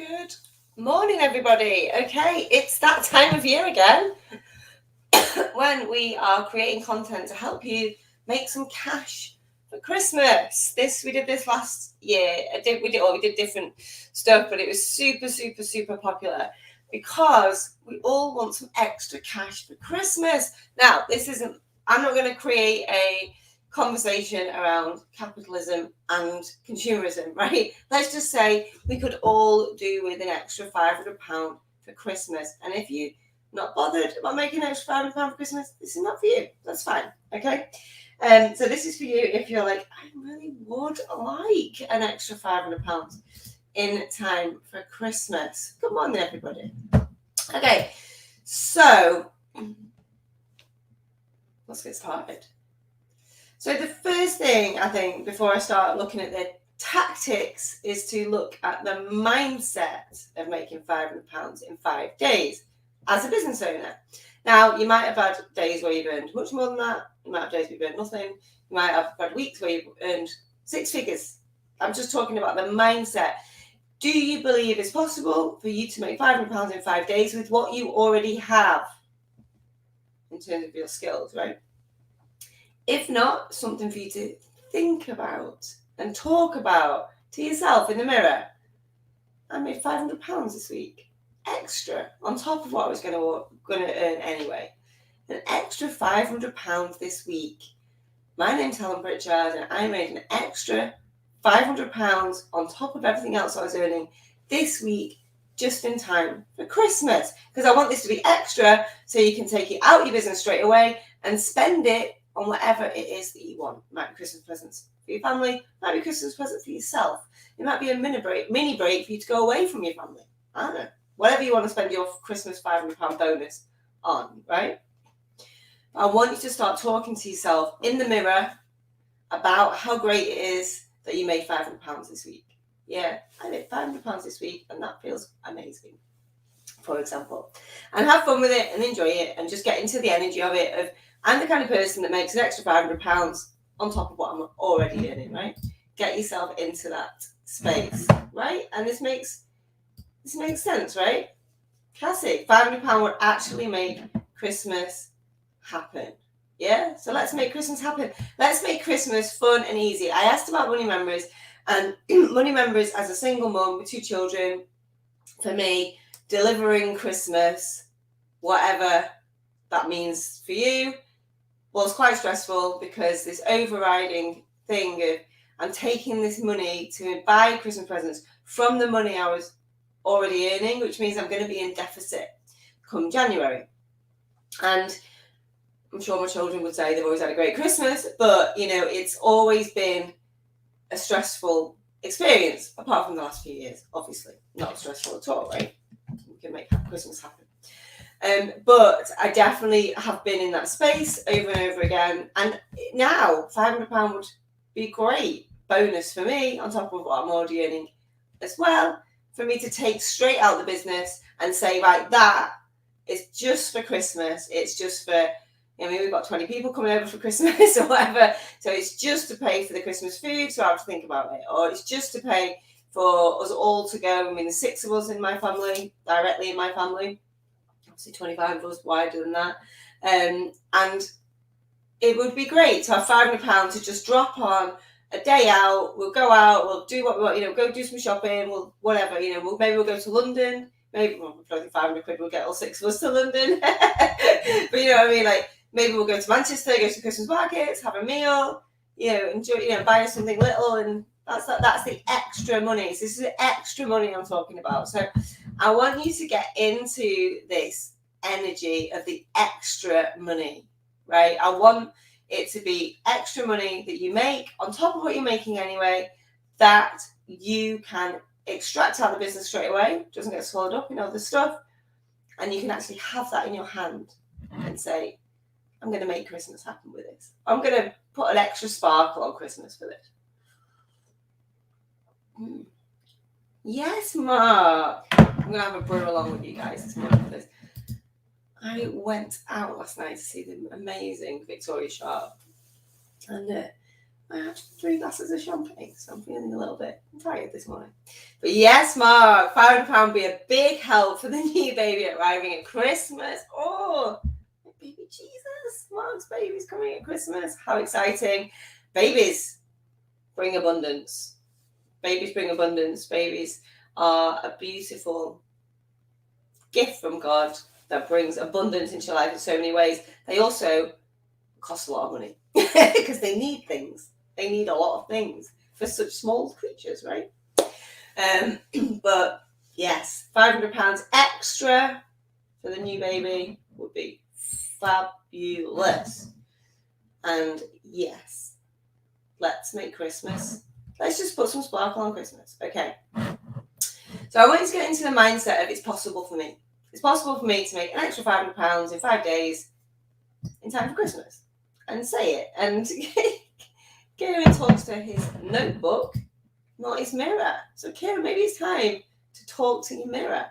Good morning, everybody. Okay, it's that time of year again when we are creating content to help you make some cash for Christmas. We did this last year. We did different stuff, but it was super popular because we all want some extra cash for Christmas. Now, I'm not going to create a conversation around capitalism and consumerism, right? Let's just say we could all do with an extra £500 for Christmas. And if you're not bothered about making an extra £500 for Christmas, this is not for you. That's fine, okay? So this is for you if you're like, I really would like an extra £500 in time for Christmas. Good morning, everybody. Okay, so let's get started. So the first thing, I think, before I start looking at the tactics is to look at the mindset of making £500 in 5 days as a business owner. Now, you might have had days where you've earned much more than that. You might have days where you've earned nothing. You might have had weeks where you've earned 6 figures. I'm just talking about the mindset. Do you believe it's possible for you to make £500 in 5 days with what you already have in terms of your skills, right? If not, something for you to think about and talk about to yourself in the mirror. I made £500 this week, extra, on top of what I was going to earn anyway. An extra £500 this week. My name's Helen Pritchard, and I made an extra £500 on top of everything else I was earning this week, just in time for Christmas. Because I want this to be extra, so you can take it out of your business straight away and spend it on whatever it is that you want. It might be Christmas presents for your family, it might be Christmas present for yourself. It might be a mini break for you to go away from your family. I don't know. Whatever you want to spend your Christmas £500 bonus on, right? I want you to start talking to yourself in the mirror about how great it is that you made £500 this week. Yeah, I made £500 this week, and that feels amazing, for example. And have fun with it and enjoy it and just get into the energy of it. I'm the kind of person that makes an extra £500 on top of what I'm already earning, right? Get yourself into that space, right? And this makes sense, right? Cassie, £500 would actually make Christmas happen. Yeah? So let's make Christmas happen. Let's make Christmas fun and easy. I asked about money members, and money members as a single mum with 2 children, for me, delivering Christmas, whatever that means for you, was quite stressful, because this overriding thing of I'm taking this money to buy Christmas presents from the money I was already earning, which means I'm going to be in deficit come January. And I'm sure my children would say they've always had a great Christmas, but it's always been a stressful experience, apart from the last few years. Obviously not stressful at all, right? We can make Christmas happen. But I definitely have been in that space over and over again. And now £500 would be great bonus for me on top of what I'm already earning as well, for me to take straight out the business and say, right, that is just for Christmas. It's just for, we've got 20 people coming over for Christmas or whatever. So it's just to pay for the Christmas food, so I have to think about it. Or it's just to pay for us all to go. The 6 of us in my family, directly in my family. 25 of us wider than that, and it would be great to have £500 to just drop on a day out. We'll go out, we'll do what we want, go do some shopping, we'll whatever, maybe we'll go to London, maybe 500 quid will get all 6 of us to London. But you know what I mean, like maybe we'll go to Manchester, go to Christmas markets, have a meal, enjoy, buy us something little, and that's the extra money. So this is the extra money I'm talking about. So I want you to get into this energy of the extra money, right? I want it to be extra money that you make on top of what you're making anyway, that you can extract out of the business straight away, doesn't get swallowed up in other stuff, and you can actually have that in your hand and say, I'm going to make Christmas happen with this. I'm going to put an extra sparkle on Christmas for this. Yes, Mark. I'm going to have a brew along with you guys this morning for this. I went out last night to see the amazing Victoria Sharp. And I had 3 glasses of champagne, so I'm feeling a little bit tired this morning. But yes, Mark, £500 would be a big help for the new baby arriving at Christmas. Oh, baby Jesus, Mark's baby's coming at Christmas. How exciting. Babies bring abundance. Babies bring abundance. Babies are a beautiful gift from God that brings abundance into your life in so many ways. They also cost a lot of money because they need things. They need a lot of things for such small creatures, right? But yes, £500 extra for the new baby would be fabulous. And yes, let's make Christmas. Let's just put some sparkle on Christmas. Okay. So I want you to get into the mindset of it's possible for me. It's possible for me to make an extra £500 in 5 days in time for Christmas. And say it. And Kieran talks to his notebook, not his mirror. So Kieran, maybe it's time to talk to your mirror.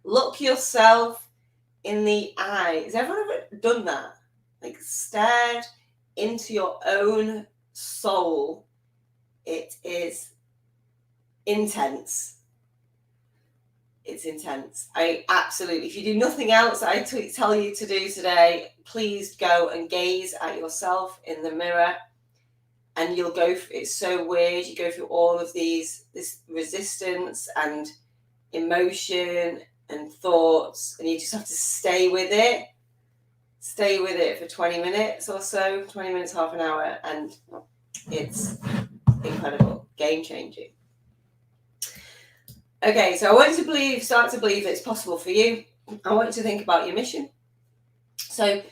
Look yourself in the eye. Has everyone ever done that? Like stared into your own soul. It is intense. It's intense. I absolutely, if you do nothing else I tell you to do today, please go and gaze at yourself in the mirror. And you'll go through, it's so weird, you go through all of this resistance and emotion and thoughts, and you just have to stay with it. Stay with it for 20 minutes or so, 20 minutes, half an hour, and it's incredible, game-changing. Okay, so I want you to start to believe that it's possible for you. I want you to think about your mission. So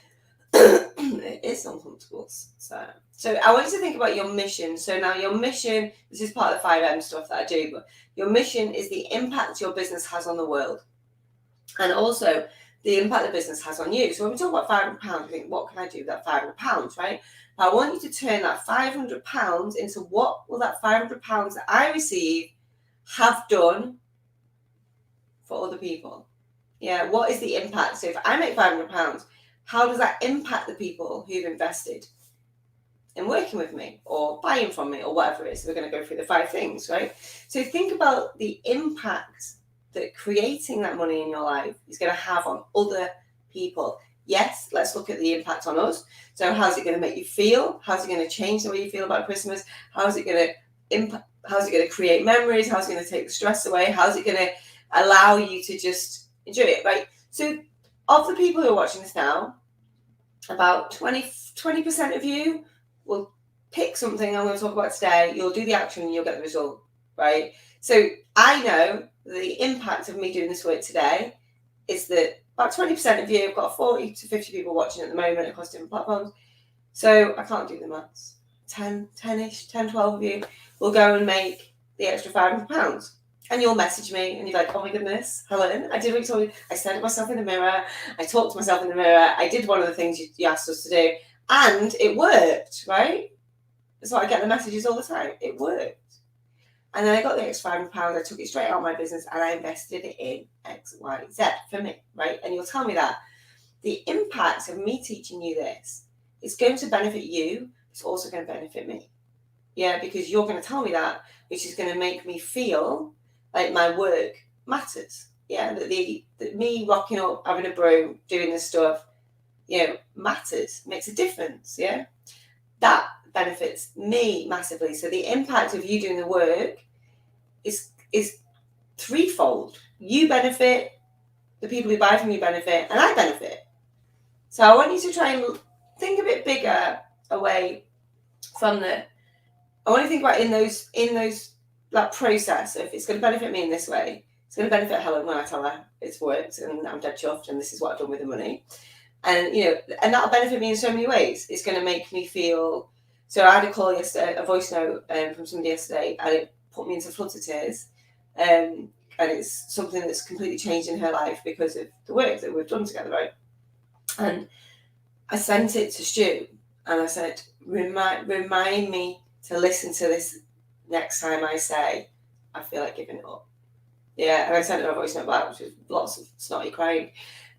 it is uncomfortable. So I want you to think about your mission. So now your mission, this is part of the 5M stuff that I do, but your mission is the impact your business has on the world. And also the impact the business has on you. So when we talk about £500, think, what can I do with that £500, right? I want you to turn that £500 into what will that £500 that I receive have done for other people? Yeah, what is the impact? So if I make £500, how does that impact the people who've invested in working with me or buying from me or whatever it is? We're going to go through the 5 things, right? So think about the impact that creating that money in your life is going to have on other people. Yes, let's look at the impact on us. So how's it going to make you feel? How's it going to change the way you feel about Christmas? How's it going to impact? How's it going to create memories? How's it going to take the stress away? How's it going to allow you to just enjoy it, right? So of the people who are watching this now, about 20% of you will pick something I'm going to talk about today. You'll do the action and you'll get the result, right? So I know the impact of me doing this work today is that about 20% of you, I've got 40 to 50 people watching at the moment across different platforms. So I can't do the maths. 10-ish, 10, 12 of you will go and make the extra £500. And you'll message me and you're like, oh my goodness, Helen, I did what you told me. I stared at myself in the mirror. I talked to myself in the mirror. I did one of the things you asked us to do. And it worked, right? That's why I get the messages all the time. It worked. And then I got the extra £500. I took it straight out of my business and I invested it in X, Y, Z for me, right? And you'll tell me that the impact of me teaching you this is going to benefit you. It's also going to benefit me. Yeah, because you're going to tell me that, which is going to make me feel like my work matters. Yeah, that me rocking up, having a brew, doing this stuff, matters, makes a difference. Yeah, that benefits me massively. So the impact of you doing the work is threefold. You benefit, the people who buy from you benefit, and I benefit. So I want you to try and think a bit bigger away from I want to think about in those that process of it's going to benefit me in this way. It's going to benefit Helen when I tell her it's worked and I'm dead chuffed and this is what I've done with the money. And and that'll benefit me in so many ways. It's going to make me feel. So I had a call yesterday, a voice note from somebody yesterday, and it put me into floods of tears. And it's something that's completely changed in her life because of the work that we've done together, right? And I sent it to Stu, and I said, remind me to listen to this next time I say I feel like giving it up. Yeah, and I sent her a voice note back, which was lots of snotty crying.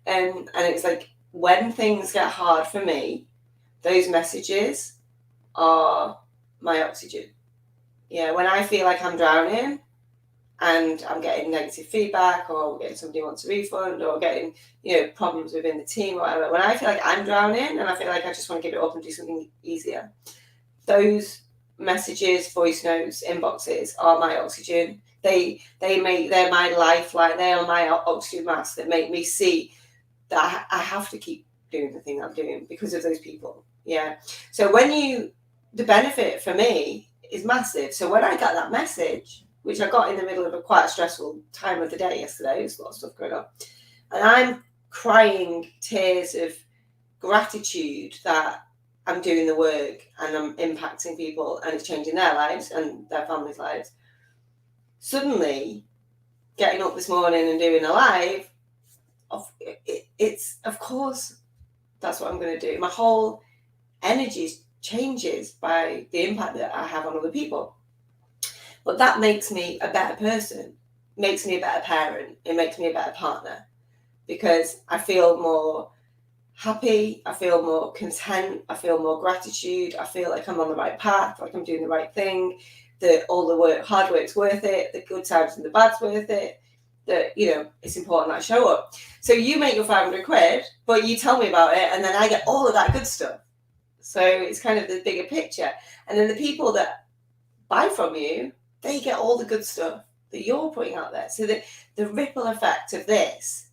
And it was like, when things get hard for me, those messages are my oxygen. Yeah, when I feel like I'm drowning and I'm getting negative feedback, or getting somebody wants a refund, or getting, problems within the team or whatever, when I feel like I'm drowning and I feel like I just want to give it up and do something easier, those messages, voice notes, inboxes are my oxygen. They're my lifeline. They are my oxygen mask that make me see that I have to keep doing the thing I'm doing because of those people. Yeah. So the benefit for me is massive. So when I got that message, which I got in the middle of a quite stressful time of the day yesterday, there's a lot of stuff going on, and I'm crying tears of gratitude that I'm doing the work and I'm impacting people and it's changing their lives and their families' lives. Suddenly, getting up this morning and doing a live, it's of course that's what I'm going to do. My whole energy changes by the impact that I have on other people. But that makes me a better person, makes me a better parent, it makes me a better partner, because I feel more happy, I feel more content, I feel more gratitude, I feel like I'm on the right path, like I'm doing the right thing, that all the hard work's worth it, the good times and the bad's worth it, that, it's important that I show up. So you make your 500 quid, but you tell me about it, and then I get all of that good stuff. So it's kind of the bigger picture. And then the people that buy from you, they get all the good stuff that you're putting out there. So the ripple effect of this,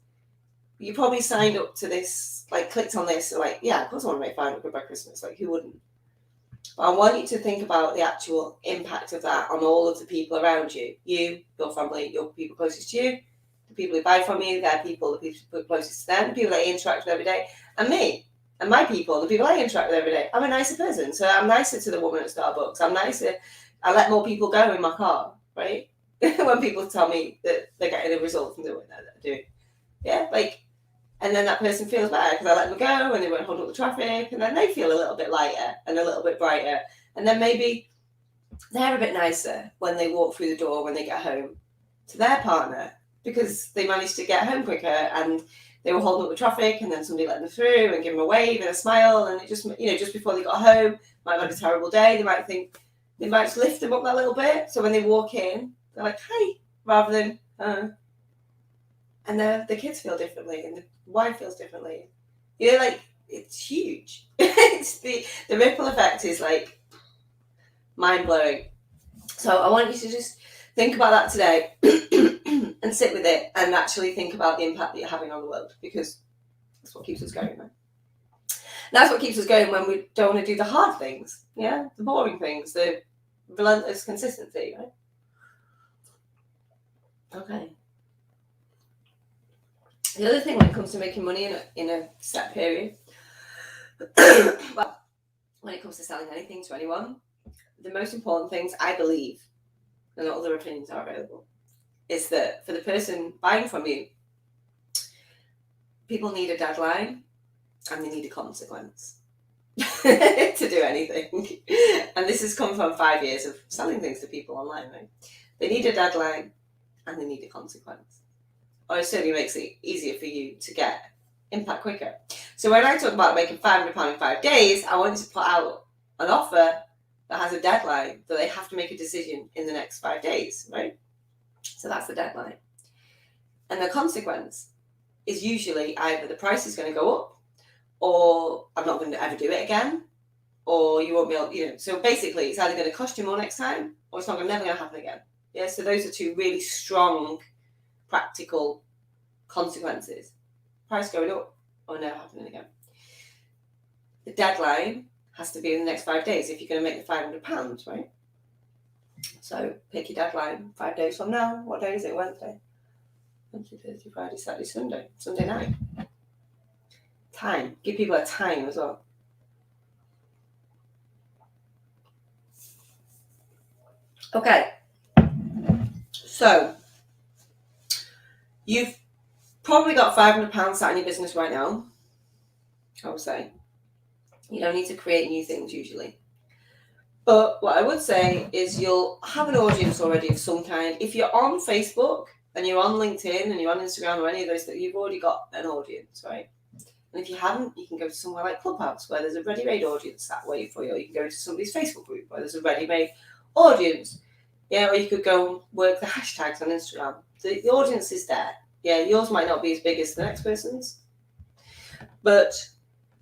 you probably signed up to this, like clicked on this, like, yeah, of course I want to make 500 quid by Christmas. Like, who wouldn't? But I want you to think about the actual impact of that on all of the people around you. You, your family, your people closest to you, the people who buy from you, their people, the people closest to them, the people that you interact with every day, and me. And my people, the people I interact with every day. I'm a nicer person. So I'm nicer to the woman at Starbucks. I'm nicer. I let more people go in my car, right? When people tell me that they're getting a result from the work that they're doing. Yeah, and then that person feels better because I let them go and they won't hold up the traffic, and then they feel a little bit lighter and a little bit brighter. And then maybe they're a bit nicer when they walk through the door when they get home to their partner, because they managed to get home quicker and they were holding up the traffic, and then somebody let them through and give them a wave and a smile, and it just, just before they got home, might have had a terrible day, they might think, they might just lift them up that little bit, so when they walk in, they're like, hey, rather than, and the kids feel differently, and the wife feels differently. It's huge. It's the ripple effect is like mind-blowing. So I want you to just think about that today and sit with it and actually think about the impact that you're having on the world, because that's what keeps us going, right? That's what keeps us going when we don't want to do the hard things, the boring things, the relentless consistency, right? Okay. The other thing when it comes to making money in a set period, well, when it comes to selling anything to anyone, the most important things, I believe, and not other opinions are available, is that for the person buying from you, people need a deadline and they need a consequence to do anything. And this has come from 5 years of selling things to people online, right? They need a deadline and they need a consequence. Or it certainly makes it easier for you to get impact quicker. So when I talk about making £500 in 5 days, I wanted to put out an offer that has a deadline, that they have to make a decision in the next 5 days, right? So that's the deadline. And the consequence is usually either the price is going to go up, or I'm not going to ever do it again, or you won't be able, so basically it's either going to cost you more next time, or it's never going to happen again. Yeah, so those are two really strong, practical consequences. Price going up or never happening again. The deadline has to be in the next 5 days if you're going to make the £500, right? So pick your deadline 5 days from now. What day is it? Wednesday? Wednesday, Thursday, Friday, Saturday, Sunday. Sunday night. Time. Give people a time as well. Okay. So you've probably got £500 sat in your business right now, I would say. You don't need to create new things usually. But what I would say is you'll have an audience already of some kind. If you're on Facebook and you're on LinkedIn and you're on Instagram or any of those, that you've already got an audience, right? And if you haven't, you can go to somewhere like Clubhouse, where there's a ready-made audience sat waiting for you. Or you can go to somebody's Facebook group, where there's a ready-made audience. Yeah, or you could go and work the hashtags on Instagram. The audience is there. Yeah, yours might not be as big as the next person's, but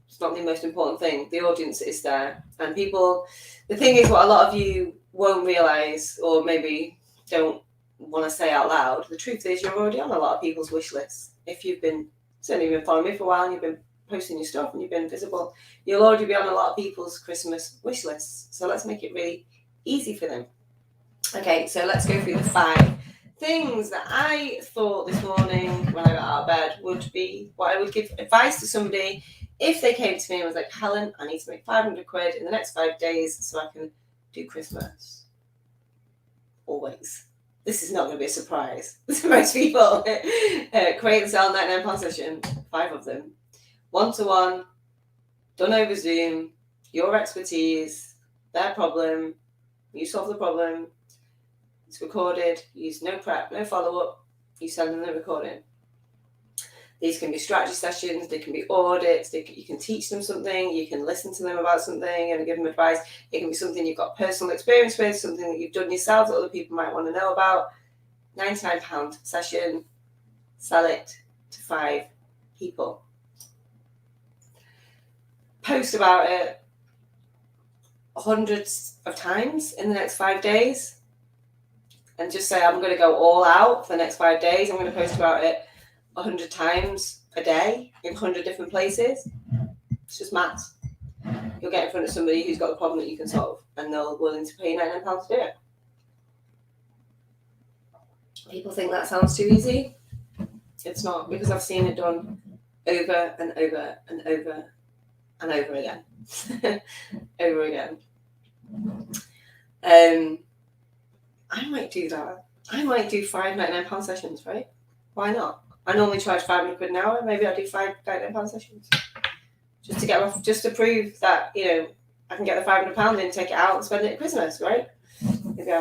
it's not the most important thing. The audience is there. And people, the thing is, what a lot of you won't realise, or maybe don't want to say out loud, the truth is you're already on a lot of people's wish lists. If you've been, certainly been following me for a while and you've been posting your stuff and you've been visible, you'll already be on a lot of people's Christmas wish lists. So let's make it really easy for them. Okay, so let's go through the 5 things that I thought this morning when I got out of bed would be what I would give advice to somebody if they came to me and was like, Helen, I need to make 500 quid in the next 5 days so I can do Christmas. Always. This is not going to be a surprise to most people. Create and sell £99 session, 5 of them. 1-to-1, done over Zoom, your expertise, their problem, you solve the problem. It's recorded, use no prep, no follow-up, you send them the recording. These can be strategy sessions, they can be audits, you can teach them something, you can listen to them about something and give them advice. It can be something you've got personal experience with, something that you've done yourself that other people might want to know about. £99 session, sell it to 5 people. Post about it hundreds of times in the next 5 days. And just say, I'm going to go all out for the next 5 days. I'm going to post about it 100 times a day in 100 different places. It's just maths. You'll get in front of somebody who's got a problem that you can solve, and they're willing to pay £99 to do it. People think that sounds too easy. It's not, because I've seen it done over and over and over and over again. Over again. I might do that. I might do 5 £99 sessions, right? Why not? I normally charge 500 quid an hour. Maybe I'll do 5 £99 sessions. Just to get off, just to prove that, you know, I can get the £500 in, take it out and spend it at Christmas, right? Maybe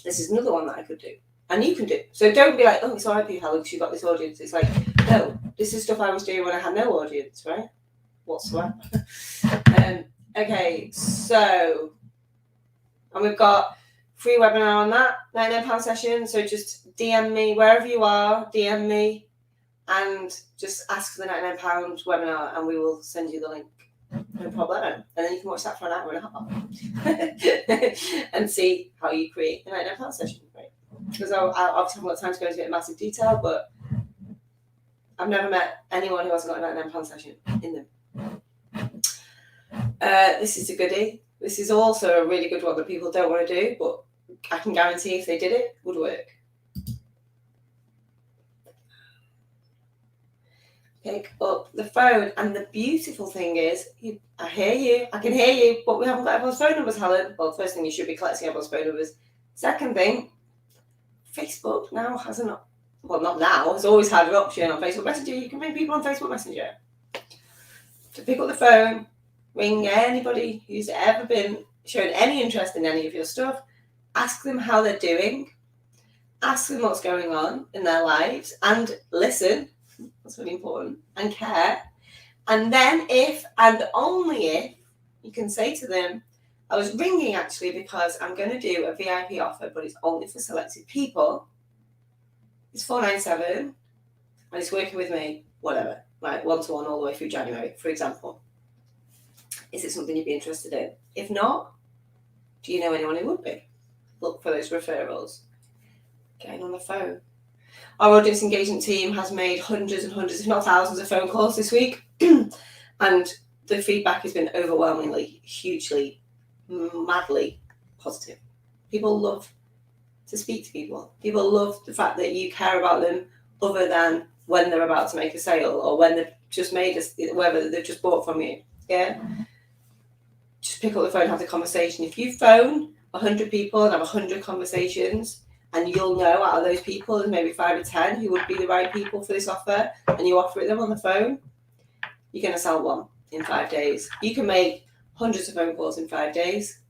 this is another one that I could do. And you can do. So don't be like, oh, it's all right for you, Helen, because you've got this audience. It's like, no, this is stuff I was doing when I had no audience, right? Whatsoever. Okay, so, and we've got free webinar on that, £99 session. So just DM me wherever you are, DM me and just ask for the £99 webinar and we will send you the link. No problem. And then you can watch that for an hour and a half and see how you create a £99 session, right? Because I obviously haven't got time to go into it in massive detail, but I've never met anyone who hasn't got a £99 session in them. This is a goodie. This is also a really good one that people don't want to do, but I can guarantee if they did it would work. Pick up the phone. And the beautiful thing is, I hear you, I can hear you, but we haven't got everyone's phone numbers, Helen. Well, first thing, you should be collecting everyone's phone numbers. Second thing, Facebook now has not now, it's always had an option on Facebook Messenger. You can ring people on Facebook Messenger. To pick up the phone, ring anybody who's ever been shown any interest in any of your stuff, ask them how they're doing, ask them what's going on in their lives, and listen. That's really important, and care. And then if and only if you can say to them, I was ringing actually because I'm going to do a VIP offer, but it's only for selected people. It's $497 and it's working with me, whatever, like 1-to-1 all the way through January, for example. Is it something you'd be interested in? If not, do you know anyone who would be? Look for those referrals. Getting on the phone. Our audience engagement team has made hundreds and hundreds, if not thousands, of phone calls this week. And the feedback has been overwhelmingly, hugely, madly positive. People love to speak to people. People love the fact that you care about them other than when they're about to make a sale or when they've just made whether they've just bought from you. Yeah. Just pick up the phone and have the conversation. If you phone 100 people and have 100 conversations, and you'll know out of those people, there's maybe 5 or 10 who would be the right people for this offer, and you offer it them on the phone, you're going to sell one in 5 days. You can make hundreds of phone calls in 5 days.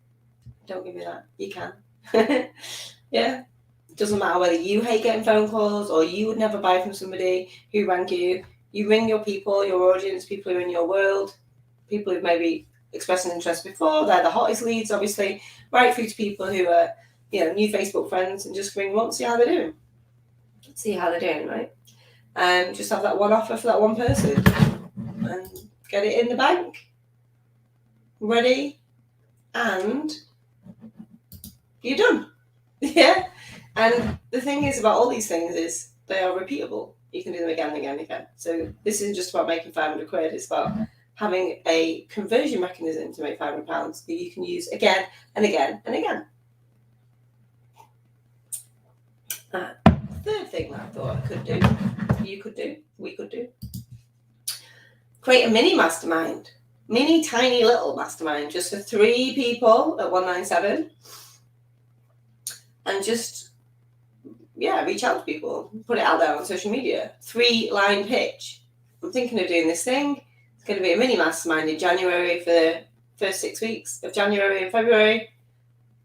Don't give me that. You can. Yeah. It doesn't matter whether you hate getting phone calls or you would never buy from somebody who rang you. You ring your people, your audience, people who are in your world, people who've maybe expressed an interest before. They're the hottest leads, obviously. Right through to people who are, new Facebook friends, and just ring them up, see how they're doing. See how they're doing, right? And just have that one offer for that one person and get it in the bank, ready, and you're done. Yeah. And the thing is about all these things is they are repeatable. You can do them again and again and again. So this isn't just about making 500 quid. It's about having a conversion mechanism to make £500 that you can use again and again and again. Third thing that I thought I could do, you could do, we could do. Create a mini mastermind. Mini, tiny, little mastermind just for 3 people at 197. And just, reach out to people. Put it out there on social media. 3-line pitch. I'm thinking of doing this thing. It's going to be a mini mastermind in January for the first 6 weeks of January and February.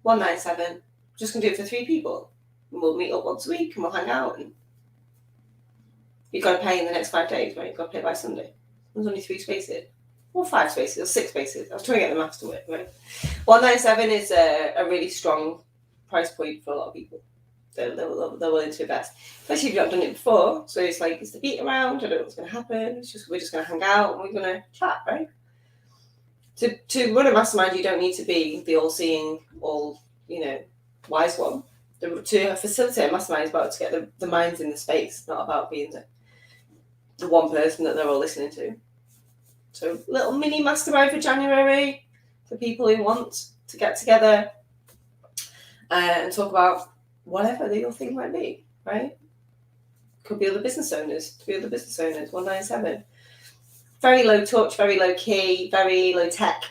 197. Just going to do it for 3 people. And we'll meet up once a week and we'll hang out. And you've got to pay in the next 5 days, right? You've got to pay by Sunday. There's only 3 spaces. Or 5 spaces, or 6 spaces. I was trying to get the maths to work, right? 197 is a really strong price point for a lot of people. They're willing to invest, especially if you've not done it before. So it's like, it's the beat around. I don't know what's going to happen. We're just going to hang out and we're going to chat, right? To run a mastermind, you don't need to be the all-seeing, wise one. To facilitate a mastermind is about to get the minds in the space, not about being the one person that they're all listening to. So little mini mastermind for January for people who want to get together and talk about whatever your thing might be, right? Could be other business owners, 197. Very low touch, very low key, very low tech.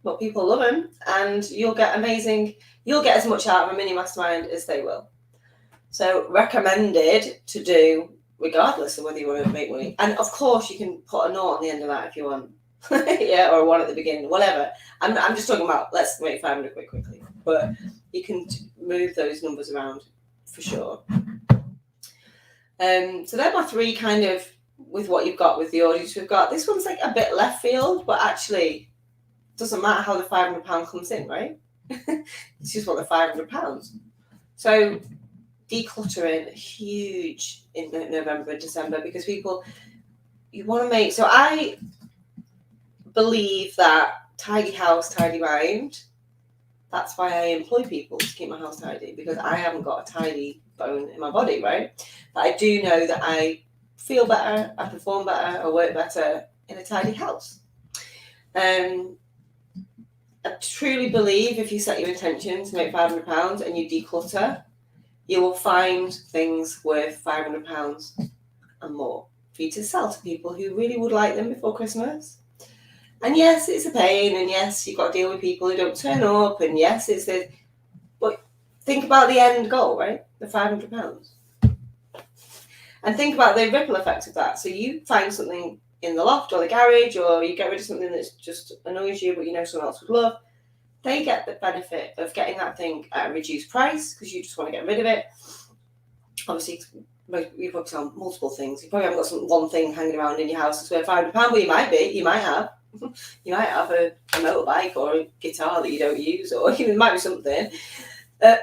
But people love them, and you'll get as much out of a mini mastermind as they will. So recommended to do regardless of whether you want to make money. And of course you can put a note on the end of that if you want. Yeah, or one at the beginning, whatever. I'm just talking about, let's make 500 quid quickly. But you can move those numbers around for sure. So they're my 3 kind of with what you've got with the audience we've got. This one's like a bit left field, but actually doesn't matter how the £500 comes in, right? It's just what the £500. So decluttering, huge in November and December, because you want to make, so I believe that tidy house, tidy mind. That's why I employ people to keep my house tidy, because I haven't got a tidy bone in my body, right? But I do know that I feel better, I perform better, I work better in a tidy house. I truly believe if you set your intention to make £500 and you declutter, you will find things worth £500 and more for you to sell to people who really would like them before Christmas. And yes, it's a pain, and yes, you've got to deal with people who don't turn up, and yes, but think about the end goal, right? The £500. And think about the ripple effect of that. So you find something in the loft or the garage, or you get rid of something that just annoys you, but someone else would love. They get the benefit of getting that thing at a reduced price because you just want to get rid of it. Obviously, you probably sell multiple things. You probably haven't got one thing hanging around in your house that's worth £500, but you might be. You might have. You might have a motorbike or a guitar that you don't use, or it might be something. But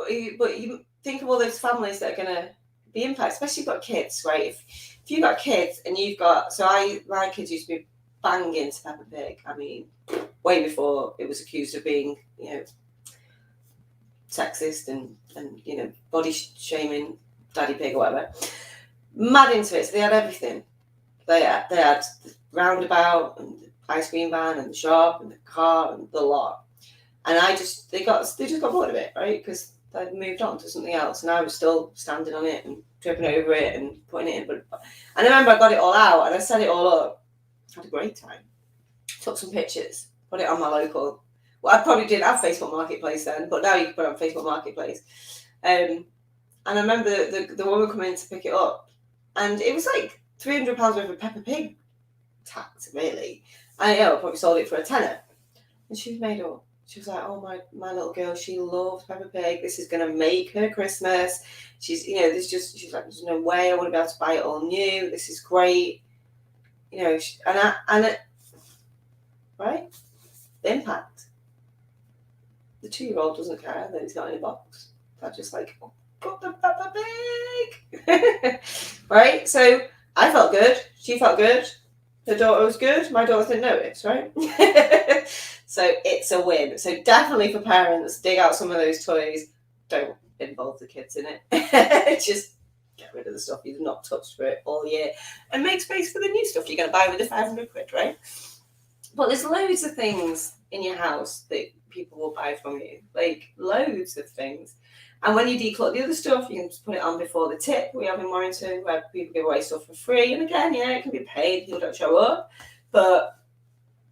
you think of all those families that are going to be impacted, especially if you've got kids, right? If you've got kids and you've got, my kids used to be banging to Peppa Pig. I mean, way before it was accused of being, sexist and body shaming Daddy Pig or whatever. Mad into it. So they had everything. They had the roundabout and the ice cream van and the shop and the car and the lot. And they just got bored of it, right? Because they'd moved on to something else, and I was still standing on it and tripping over it and putting it in. And I remember I got it all out and I set it all up. Had a great time. Took some pictures, put it on my local. Well, I probably didn't have Facebook Marketplace then, but now you can put it on Facebook Marketplace. And I remember the woman coming in to pick it up, and it was like £300 worth of Peppa Pig tax, really. And I probably sold it for a tenner. And she was made up. She was like, oh, my little girl, she loves Peppa Pig. This is going to make her Christmas. She's, you know, she's like, there's no way I want to be able to buy it all new. This is great. You know, right? The impact. The 2-year-old doesn't care that it's not in a box. They're just like, oh, got the Peppa Pig. Right? So I felt good. She felt good. Her daughter was good. My daughter didn't notice, right? So it's a win. So definitely for parents, dig out some of those toys. Don't involve the kids in it. Just get rid of the stuff you've not touched for it all year and make space for the new stuff you're going to buy with the 500 quid, right? But there's loads of things in your house that people will buy from you, like loads of things. And when you declutter the other stuff, you can just put it on before the tip we have in Warrington, where people give away stuff for free. And again, yeah, it can be paid, people don't show up, but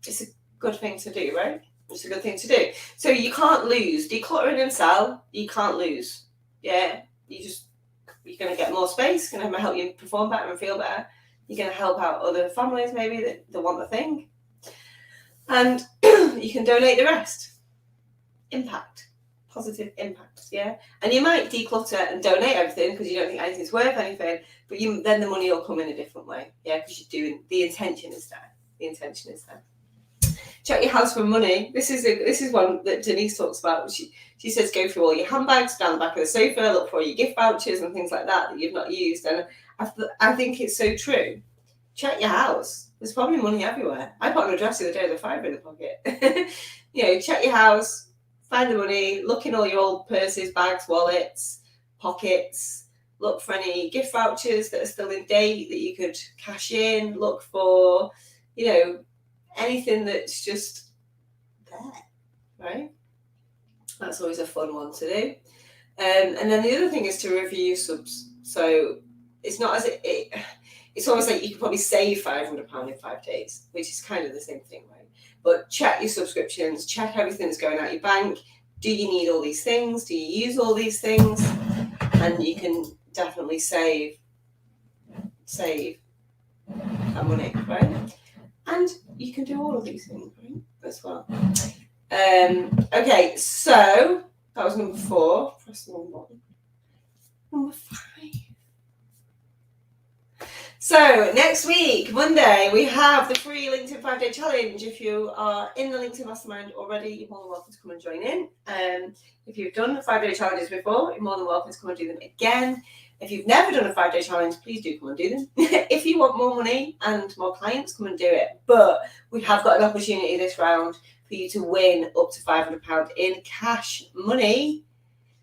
it's a good thing to do, right? It's a good thing to do. So you can't lose. Decluttering and sell, you can't lose. Yeah, you're going to get more space, going to help you perform better and feel better. You're going to help out other families maybe that want the thing. And you can donate the rest. Impact. Positive impact, yeah? And you might declutter and donate everything because you don't think anything's worth anything, but then the money will come in a different way, yeah? Because you're doing, the intention is there. The intention is there. Check your house for money. This is one that Denise talks about. She says go through all your handbags down the back of the sofa, look for all your gift vouchers and things like that you've not used. And I think it's so true. Check your house. There's probably money everywhere. I bought an address the other day with a £5 in the pocket. You know, check your house, find the money, look in all your old purses, bags, wallets, pockets, look for any gift vouchers that are still in date that you could cash in, look for, you know, anything that's just there, right? That's always a fun one to do. And then the other thing is to review your subs. So it's not as it's almost like you could probably save £500 in 5 days, which is kind of the same thing, right? But check your subscriptions, check everything that's going out your bank. Do you need all these things? Do you use all these things? And you can definitely save that money, right? And you can do all of these things, right, as well. Okay, so that was number 4. Press the wrong button. Number 5. So next week, Monday, we have the free LinkedIn 5-day challenge. If you are in the LinkedIn Mastermind already, you're more than welcome to come and join in. If you've done 5-day challenges before, you're more than welcome to come and do them again. If you've never done a 5-day challenge, please do come and do them. If you want more money and more clients, come and do it. But we have got an opportunity this round for you to win up to £500 in cash money.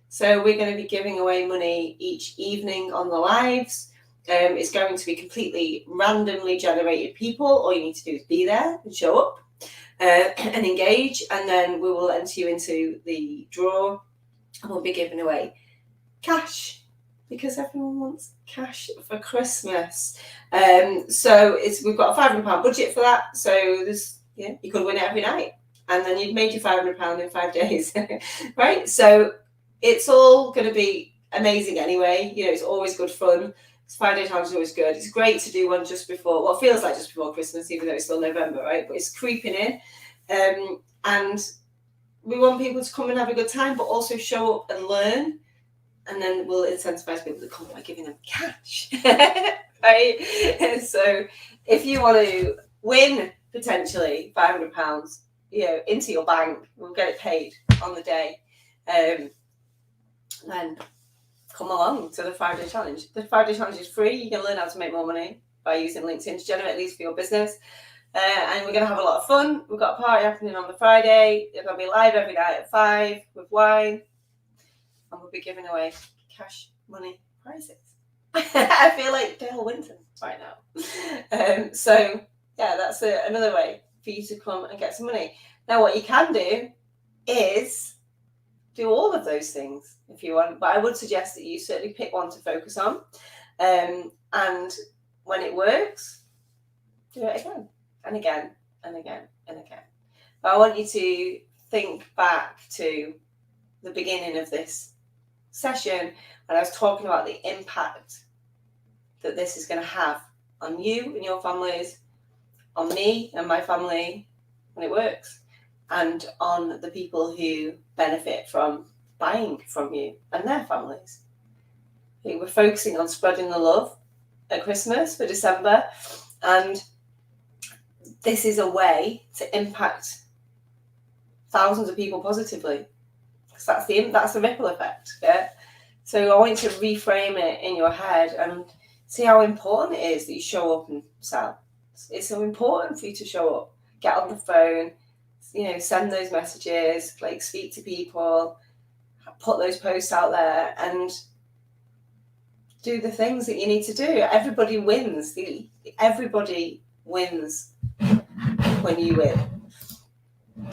So we're going to be giving away money each evening on the lives. It's going to be completely randomly generated people. All you need to do is be there and show up and engage. And then we will enter you into the draw and we'll be giving away cash because everyone wants cash for Christmas. So we've got a £500 budget for that. So you could win it every night. And then you've made your £500 in 5 days, right? So it's all going to be amazing anyway. You know, it's always good fun. 5-day challenge is always good. It's great to do one just before, well, it feels like just before Christmas, even though it's still November, right? But it's creeping in. And we want people to come and have a good time, but also show up and learn. And then we'll incentivize people to come by giving them cash, right? And so if you want to win potentially £500, you know, into your bank, we'll get it paid on the day. Then come along to the 5-day challenge. The 5-day challenge is free. You can learn how to make more money by using LinkedIn to generate leads for your business. And we're going to have a lot of fun. We've got a party happening on the Friday. It's going to be live every night at 5 with wine. And we'll be giving away cash money prizes. I feel like Dale Winton right now. So, yeah, that's another way for you to come and get some money. Now, what you can do is do all of those things if you want, but I would suggest that you certainly pick one to focus on. And when it works, do it again and again and again and again. But I want you to think back to the beginning of this session when I was talking about the impact that this is going to have on you and your families, on me and my family when it works. and on the people who benefit from buying from you and their families. We're focusing on spreading the love at Christmas for December, and this is a way to impact thousands of people positively, because that's the ripple effect. Yeah. So I want you to reframe it in your head and see how important it is that you show up and sell. It's so important for you to show up, get on the phone, send those messages, like speak to people, put those posts out there, and do the things that you need to do. Everybody wins. Everybody wins when you win.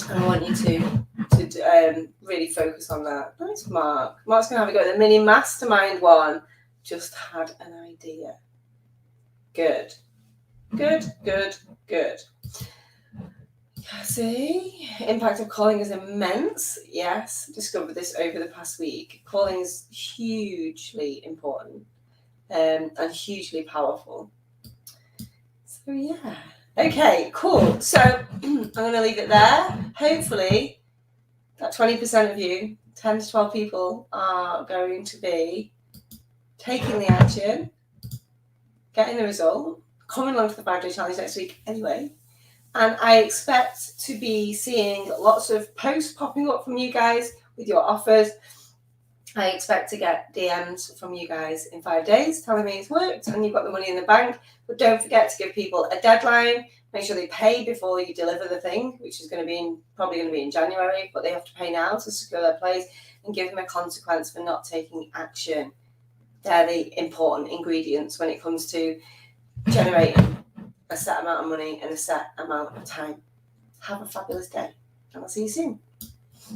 And I want you to really focus on that. Nice, Mark. Mark's going to have a go at the mini mastermind one. Just had an idea. Good. See, impact of calling is immense. Yes, discovered this over the past week. Calling is hugely important and hugely powerful. So yeah. Okay, cool. So I'm going to leave it there. Hopefully that 20% of you, 10 to 12 people, are going to be taking the action, getting the result, coming along to the 5-day challenge next week anyway. And I expect to be seeing lots of posts popping up from you guys with your offers. I expect to get DMs from you guys in 5 days telling me it's worked and you've got the money in the bank. But don't forget to give people a deadline. Make sure they pay before you deliver the thing, which is probably going to be in January, but they have to pay now to secure their place, and give them a consequence for not taking action. They're the important ingredients when it comes to generating a set amount of money in a set amount of time. Have a fabulous day, and I'll see you soon.